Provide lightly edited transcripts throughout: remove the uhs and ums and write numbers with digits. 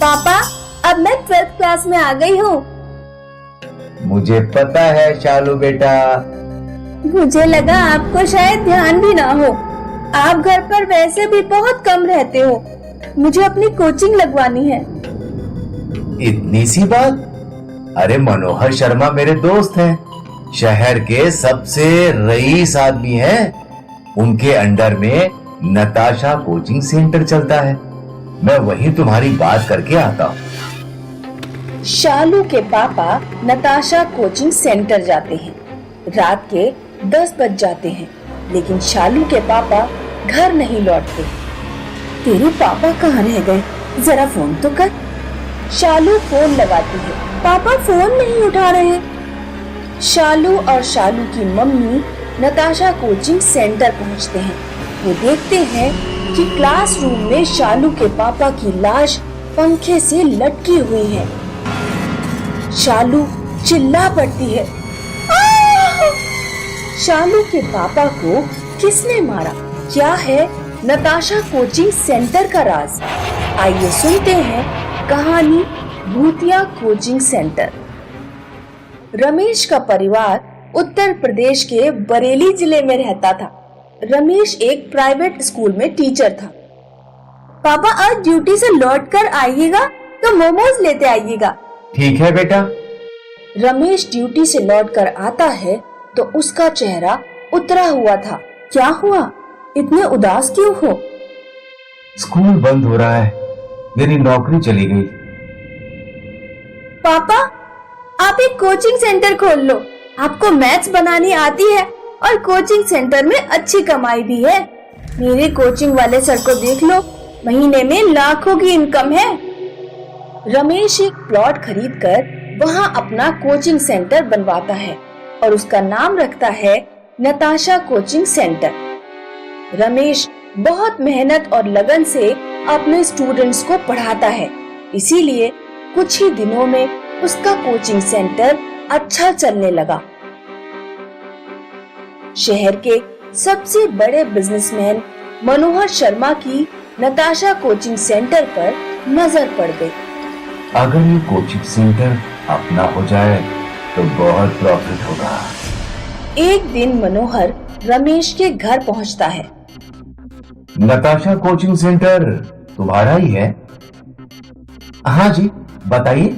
पापा, अब मैं 12th क्लास में आ गई हूँ। मुझे पता है शालू बेटा। मुझे लगा आपको शायद ध्यान भी ना हो। आप घर पर वैसे भी बहुत कम रहते हो। मुझे अपनी कोचिंग लगवानी है। इतनी सी बात? अरे मनोहर शर्मा मेरे दोस्त हैं, शहर के सबसे रईस आदमी हैं। उनके अंडर में नताशा कोचिंग सेंटर चलता है। मैं वहीं तुम्हारी बात करके आता हूँ। शालू के पापा नताशा कोचिंग सेंटर जाते हैं। रात के 10 बज जाते हैं, लेकिन शालू के पापा घर नहीं लौटते। तेरे पापा कहाँ रह गए? जरा फोन तो कर। शालू फोन लगाती है। पापा फोन नहीं उठा रहे। शालू और शालू की मम्मी नताशा कोचिंग सेंटर पहुंचते हैं। वो देखते हैं कि क्लासरूम में शालू के पापा की लाश पंखे से लटकी हुई है। शालू चिल्ला पड़ती है, शालू के पापा को किसने मारा? क्या है नताशा कोचिंग सेंटर का राज? आइए सुनते हैं कहानी भूतिया कोचिंग सेंटर। रमेश का परिवार उत्तर प्रदेश के बरेली जिले में रहता था। रमेश एक प्राइवेट स्कूल में टीचर था। पापा, आज ड्यूटी से लौट कर आइएगा तो मोमोज लेते आइएगा। ठीक है बेटा। रमेश ड्यूटी से लौटकर आता है तो उसका चेहरा उतरा हुआ था। क्या हुआ? इतने उदास क्यों हो? स्कूल बंद हो रहा है, मेरी नौकरी चली गई। पापा, आप एक कोचिंग सेंटर खोल लो। आपको मैथ्स बनानी आती है और कोचिंग सेंटर में अच्छी कमाई भी है। मेरे कोचिंग वाले सर को देख लो, महीने में लाखों की इनकम है। रमेश एक प्लॉट खरीदकर वहां अपना कोचिंग सेंटर बनवाता है और उसका नाम रखता है नताशा कोचिंग सेंटर। रमेश बहुत मेहनत और लगन से अपने स्टूडेंट्स को पढ़ाता है, इसीलिए कुछ ही दिनों में उसका कोचिंग सेंटर अच्छा चलने लगा। शहर के सबसे बड़े बिजनेसमैन मनोहर शर्मा की नताशा कोचिंग सेंटर पर नजर पड़ गई। अगर ये कोचिंग सेंटर अपना हो जाए तो बहुत प्रॉफिट होगा। एक दिन मनोहर रमेश के घर पहुंचता है। नताशा कोचिंग सेंटर तुम्हारा ही है? हाँ जी, बताइए।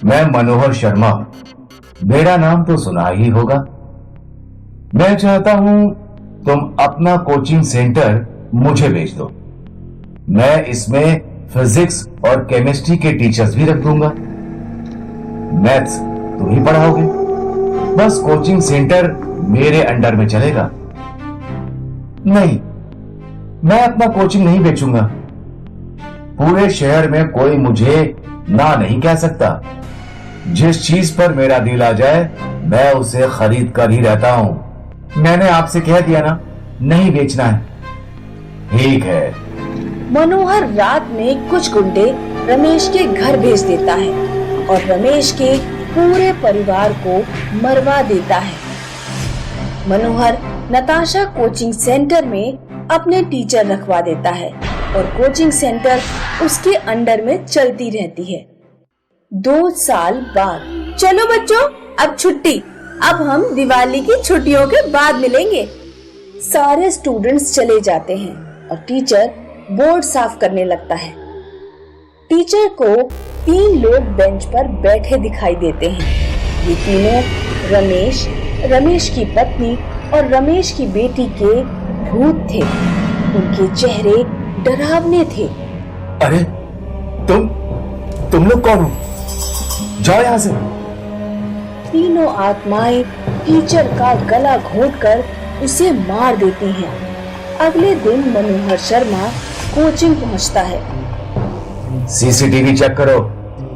मैं मनोहर शर्मा हूं। मेरा नाम तो सुना ही होगा। मैं चाहता हूं तुम अपना कोचिंग सेंटर मुझे बेच दो। मैं इसमें फिजिक्स और केमिस्ट्री के टीचर्स भी रख दूंगा। मैथ्स तुम ही पढ़ाओगे। बस कोचिंग सेंटर मेरे अंडर में चलेगा। नहीं, मैं अपना कोचिंग नहीं बेचूंगा। पूरे शहर में कोई मुझे ना नहीं कह सकता। जिस चीज पर मेरा दिल आ जाए मैं उसे खरीद कर ही रहता हूं। मैंने आपसे कह दिया ना, नहीं बेचना है। ठीक है। मनोहर रात में कुछ गुंडे रमेश के घर भेज देता है और रमेश के पूरे परिवार को मरवा देता है। मनोहर नताशा कोचिंग सेंटर में अपने टीचर रखवा देता है और कोचिंग सेंटर उसके अंडर में चलती रहती है। 2 साल बाद, चलो बच्चों, अब छुट्टी। अब हम दिवाली की छुट्टियों के बाद मिलेंगे। सारे स्टूडेंट्स चले जाते हैं और टीचर बोर्ड साफ करने लगता है। टीचर को 3 लोग बेंच पर बैठे दिखाई देते हैं। ये तीनों रमेश, रमेश की पत्नी और रमेश की बेटी के भूत थे। उनके चेहरे डरावने थे। अरे तुम लोग कौन हो? जाओ यहाँ से। तीनों आत्माएं टीचर का गला घोंटकर उसे मार देती हैं। अगले दिन मनोहर शर्मा कोचिंग पहुंचता है। सीसीटीवी चेक करो।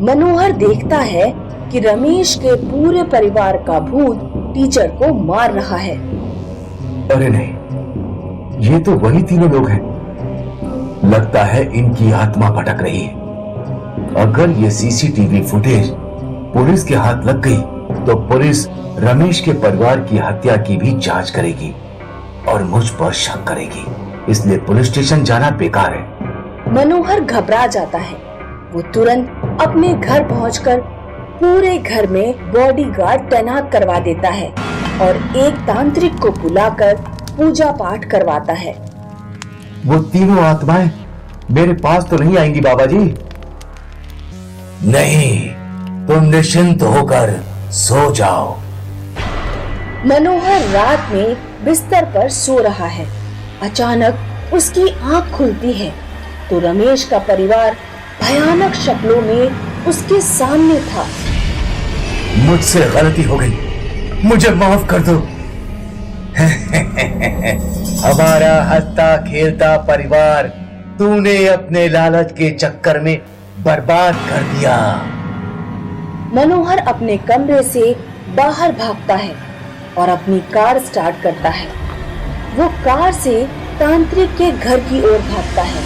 मनोहर देखता है कि रमेश के पूरे परिवार का भूत टीचर को मार रहा है। अरे नहीं, ये तो वही तीनों लोग हैं। लगता है इनकी आत्मा भटक रही है। अगर ये सीसीटीवी फुटेज पुलिस के हाथ लग गई तो पुलिस रमेश के परिवार की हत्या की भी जांच करेगी और मुझ पर शक करेगी। इसलिए पुलिस स्टेशन जाना बेकार है। मनोहर घबरा जाता है। वो तुरंत अपने घर पहुंचकर पूरे घर में बॉडीगार्ड तैनात करवा देता है और एक तांत्रिक को बुलाकर पूजा पाठ करवाता है। वो तीनों आत्माएं मेरे पास तो नहीं आएंगी बाबा जी? नहीं, तुम निश्चिंत होकर सो जाओ। मनोहर रात में बिस्तर पर सो रहा है। अचानक उसकी आंख खुलती है तो रमेश का परिवार भयानक शक्लों में उसके सामने था। मुझसे गलती हो गई, मुझे माफ कर दो। हमारा हंसता खेलता परिवार तूने अपने लालच के चक्कर में बर्बाद कर दिया। मनोहर अपने कमरे से बाहर भागता है और अपनी कार स्टार्ट करता है। वो कार से तांत्रिक के घर की ओर भागता है।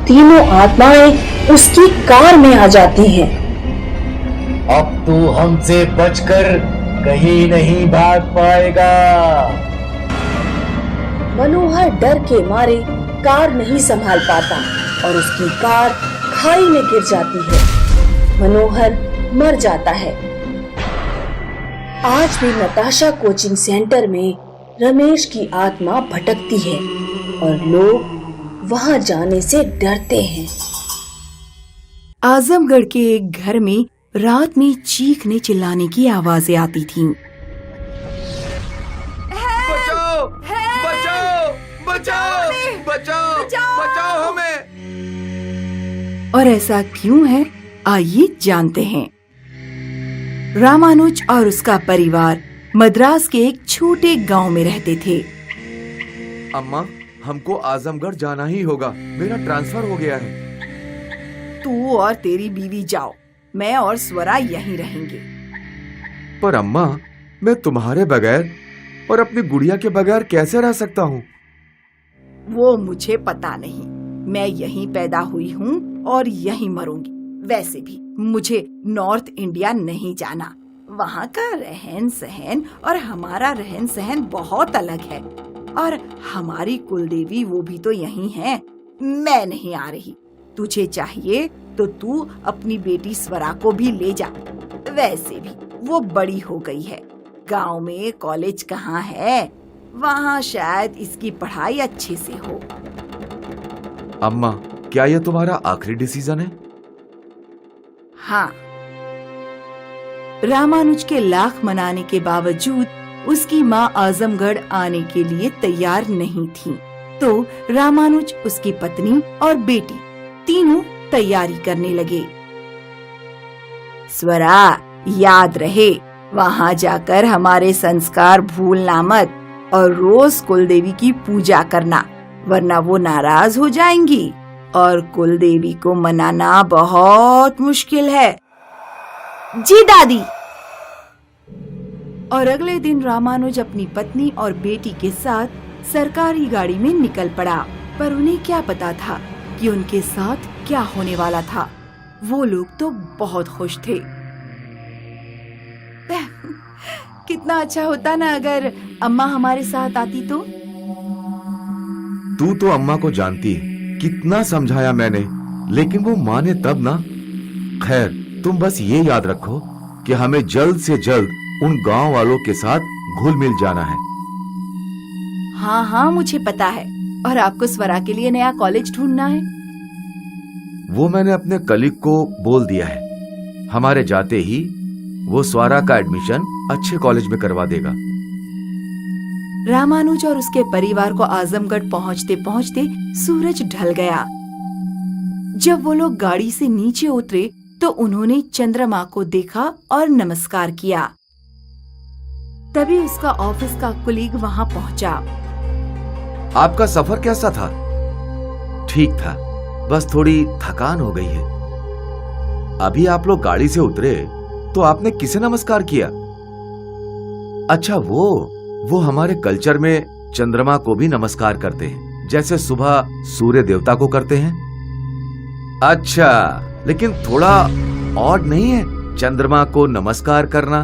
तीनों आत्माएं उसकी कार में आ जाती हैं। अब तू हमसे बचकर कहीं नहीं भाग पाएगा। मनोहर डर के मारे कार नहीं संभाल पाता और उसकी कार खाई में गिर जाती है। मनोहर मर जाता है। आज भी नताशा कोचिंग सेंटर में रमेश की आत्मा भटकती है और लोग वहां जाने से डरते हैं। आजमगढ़ के एक घर में रात में चीखने चिल्लाने की आवाजें आती थीं। बचाओ! बचाओ! बचाओ! बचाओ! बचाओ हमें! और ऐसा क्यों है, आइए जानते हैं। रामानुज और उसका परिवार मद्रास के एक छोटे गांव में रहते थे। अम्मा, हमको आजमगढ़ जाना ही होगा। मेरा ट्रांसफर हो गया है। तू और तेरी बीवी जाओ, मैं और स्वरा यहीं रहेंगे। पर अम्मा, मैं तुम्हारे बगैर और अपनी गुड़िया के बगैर कैसे रह सकता हूँ? वो मुझे पता नहीं। मैं यहीं पैदा हुई हूँ और यहीं मरूंगी। वैसे भी मुझे नॉर्थ इंडिया नहीं जाना। वहाँ का रहन सहन और हमारा रहन सहन बहुत अलग है। और हमारी कुलदेवी वो भी तो यहीं है। मैं नहीं आ रही। तुझे चाहिए तो तू अपनी बेटी स्वरा को भी ले जा। वैसे भी वो बड़ी हो गई है। गांव में कॉलेज कहाँ है? वहाँ शायद इसकी पढ़ाई अच्छे से हो। अम्मा, क्या यह तुम्हारा आखिरी डिसीजन है? हाँ। रामानुज के लाख मनाने के बावजूद उसकी माँ आजमगढ़ आने के लिए तैयार नहीं थी। तो रामानुज, उसकी पत्नी और बेटी तीनों तैयारी करने लगे। स्वरा, याद रहे, वहाँ जाकर हमारे संस्कार भूलना मत और रोज कुलदेवी की पूजा करना, वरना वो नाराज हो जाएंगी और कुलदेवी को मनाना बहुत मुश्किल है। जी दादी। और अगले दिन रामानुज अपनी पत्नी और बेटी के साथ सरकारी गाड़ी में निकल पड़ा। पर उन्हें क्या पता था कि उनके साथ क्या होने वाला था। वो लोग तो बहुत खुश थे। कितना अच्छा होता ना अगर अम्मा हमारे साथ आती तो। तू तो अम्मा को जानती है, कितना समझाया मैंने, लेकिन वो माने तब ना। खैर, तुम बस ये याद रखो कि हमें जल्द से जल्द उन गांव वालों के साथ घुल मिल जाना है। हाँ हाँ, मुझे पता है। और आपको स्वरा के लिए नया कॉलेज ढूंढना है। वो मैंने अपने कलीग को बोल दिया है। हमारे जाते ही वो स्वरा का एडमिशन अच्छे कॉलेज में करवा देगा। रामानुज और उसके परिवार को आजमगढ़ पहुंचते पहुंचते सूरज ढल गया। जब वो लोग गाड़ी से नीचे उतरे तो उन्होंने चंद्रमा को देखा और नमस्कार किया। तभी उसका ऑफिस का कुलीग वहां पहुंचा। आपका सफर कैसा था? ठीक था, बस थोड़ी थकान हो गई है। अभी आप लोग गाड़ी से उतरे तो आपने किसे नमस्कार किया? अच्छा, वो हमारे कल्चर में चंद्रमा को भी नमस्कार करते हैं, जैसे सुबह सूर्य देवता को करते हैं। अच्छा, लेकिन थोड़ा ऑड नहीं है चंद्रमा को नमस्कार करना?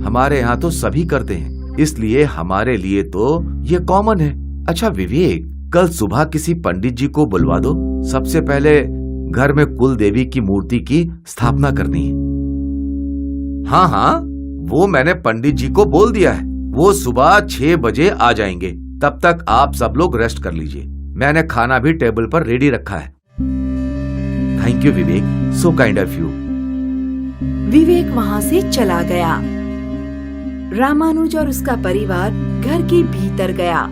हमारे यहाँ तो सभी करते हैं, इसलिए हमारे लिए तो ये कॉमन है। अच्छा विवेक, कल सुबह किसी पंडित जी को बुलवा दो। सबसे पहले घर में कुल देवी की मूर्ति की स्थापना करनी है। हाँ हाँ, वो मैंने पंडित जी को बोल दिया है। वो सुबह 6 बजे आ जाएंगे। तब तक आप सब लोग रेस्ट कर लीजिए। मैंने खाना भी टेबल पर रेडी रखा है। Thank you Vivek, so kind of you. Vivek वहाँ से चला गया। रामानुज और उसका परिवार घर के भीतर गया।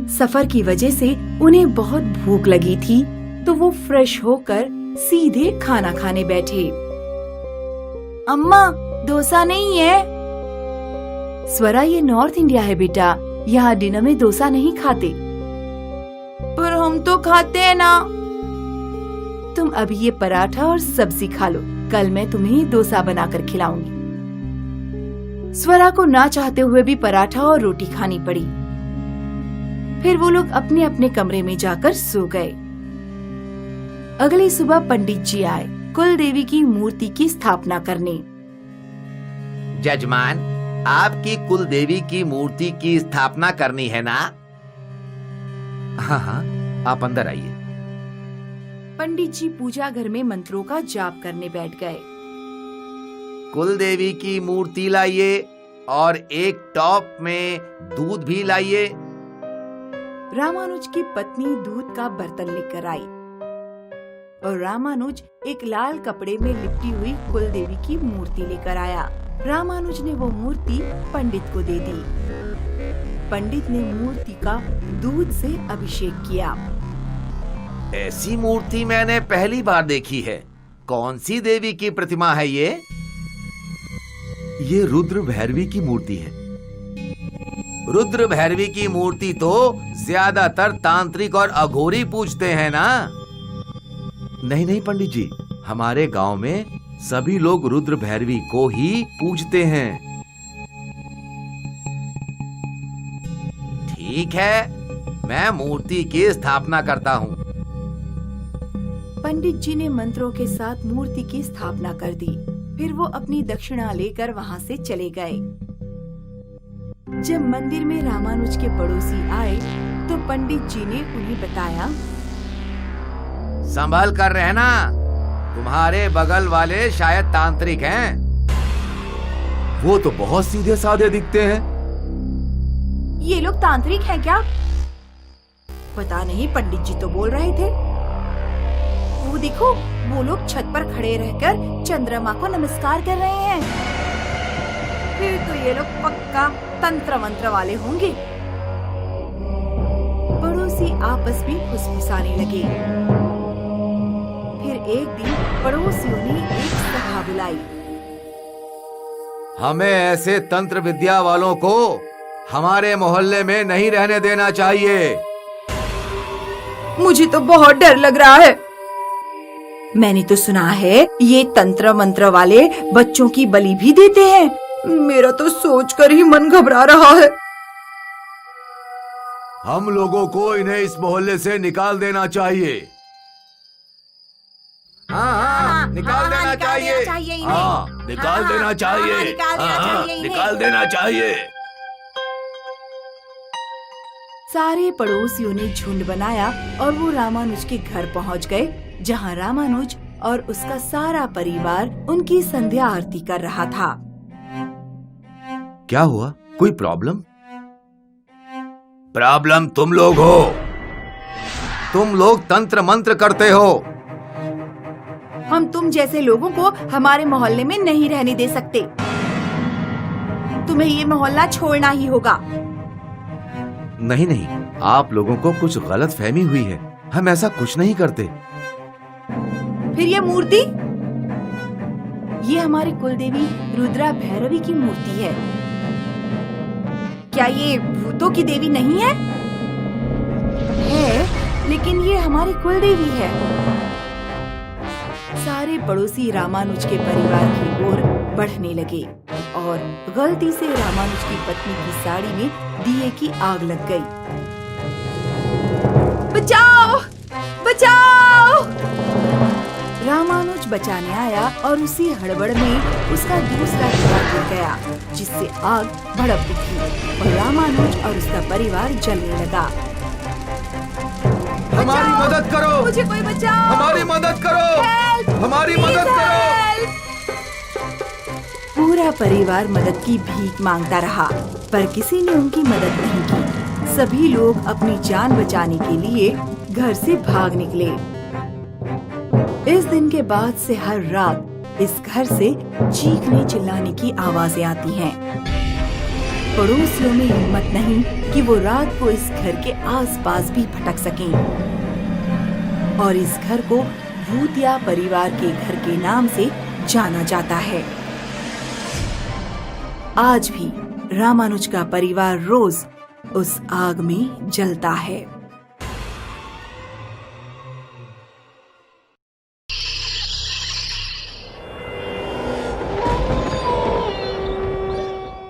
सफर की वजह से उन्हें बहुत भूख लगी थी, तो वो फ्रेश होकर सीधे खाना खाने बैठे। अम्मा, डोसा नहीं है? स्वरा, ये नॉर्थ इंडिया है बेटा, यहाँ डिनर में डोसा नहीं खाते। पर हम तो खाते हैं ना। तुम अभी ये पराठा और सब्जी खा लो, कल मैं तुम्हें डोसा बनाकर खिलाऊंगी। स्वरा को ना चाहते हुए भी पराठा और रोटी खानी पड़ी। फिर वो लोग अपने अपने कमरे में जाकर सो गए। अगली सुबह पंडित जी आए कुल देवी की मूर्ति की स्थापना करने। जजमान, आपकी कुल देवी की मूर्ति की स्थापना करनी है ना? हाँ हाँ, आप अंदर आइए। पंडित जी पूजा घर में मंत्रों का जाप करने बैठ गए। कुल देवी की मूर्ति लाइए और एक टॉप में दूध भी लाइए। रामानुज की पत्नी दूध का बर्तन लेकर आई और रामानुज एक लाल कपड़े में लिपटी हुई कुल देवी की मूर्ति लेकर आया। रामानुज ने वो मूर्ति पंडित को दे दी। पंडित ने मूर्ति का दूध से अभिषेक किया। ऐसी मूर्ति मैंने पहली बार देखी है। कौन सी देवी की प्रतिमा है ये? ये रुद्र भैरवी की मूर्ति है। रुद्र भैरवी की मूर्ति तो ज्यादातर तांत्रिक और अघोरी पूजते हैं ना? नहीं नहीं पंडित जी, हमारे गांव में सभी लोग रुद्र भैरवी को ही पूजते हैं। ठीक है, मैं मूर्ति की स्थापना करता हूँ। पंडित जी ने मंत्रों के साथ मूर्ति की स्थापना कर दी। फिर वो अपनी दक्षिणा लेकर वहाँ से चले गए। जब मंदिर में रामानुज के पड़ोसी आए तो पंडित जी ने उन्हें बताया, संभल कर रहना, तुम्हारे बगल वाले शायद तांत्रिक हैं। वो तो बहुत सीधे साधे दिखते हैं। ये लोग तांत्रिक हैं क्या? पता नहीं, पंडित जी तो बोल रहे थे। वो देखो, वो लोग छत पर खड़े रहकर चंद्रमा को नमस्कार कर रहे हैं। फिर तो ये लोग पक्का तंत्र मंत्र वाले होंगे। पड़ोसी आपस में फुसफुसाने लगे। फिर एक दिन पड़ोसियों ने एक सभा बुलाई। हमें ऐसे तंत्र विद्या वालों को हमारे मोहल्ले में नहीं रहने देना चाहिए। मुझे तो बहुत डर लग रहा है। मैंने तो सुना है ये तंत्र मंत्र वाले बच्चों की बलि भी देते हैं। मेरा तो सोचकर ही मन घबरा रहा है। हम लोगों को इन्हें इस मोहल्ले से निकाल देना चाहिए। हाँ, निकाल देना चाहिए। हाँ, निकाल देना चाहिए। हाँ, निकाल देना चाहिए। सारे पड़ोसियों ने झुंड बनाया और वो रामानुज के घर पहुंच गए, जहां रामानुज और उसका सारा परिवार उनकी संध्या आरती कर रहा था। क्या हुआ? कोई प्रॉब्लम? प्रॉब्लम तुम लोग हो। तुम लोग तंत्र मंत्र करते हो। हम तुम जैसे लोगों को हमारे मोहल्ले में नहीं रहने दे सकते। तुम्हें ये मोहल्ला छोड़ना ही होगा। नहीं नहीं, आप लोगों को कुछ गलत फहमी हुई है। हम ऐसा कुछ नहीं करते। फिर ये मूर्ति? ये हमारी कुलदेवी रुद्रा भैरवी की मूर्ति है। क्या ये भूतों की देवी नहीं है? है, लेकिन ये हमारी कुलदेवी है। सारे पड़ोसी रामानुज के परिवार की ओर बढ़ने लगे और गलती से रामानुज की पत्नी की साड़ी में दिए की आग लग गई। बचाओ! बचाओ! रामानुज बचाने आया और उसी हड़बड़ में उसका दूसरा दिया गिर गया, जिससे आग भड़क उठी और रामानुज और उसका परिवार जलने लगा। हमारी बचाओ! मदद करो! मुझे कोई बचाओ! हमारी मदद करो! Help! हमारी Please मदद करो! help! पूरा परिवार मदद की भीख मांगता रहा, पर किसी ने उनकी मदद नहीं की। सभी लोग अपनी जान बचाने के लिए घर से भाग निकले। इस दिन के बाद से हर रात इस घर से चीखने चिल्लाने की आवाजें आती हैं। पड़ोसियों में हिम्मत नहीं कि वो रात को इस घर के आसपास भी भटक सकें, और इस घर को भूतिया परिवार के घर के नाम से जाना जाता है। आज भी रामानुज का परिवार रोज उस आग में जलता है।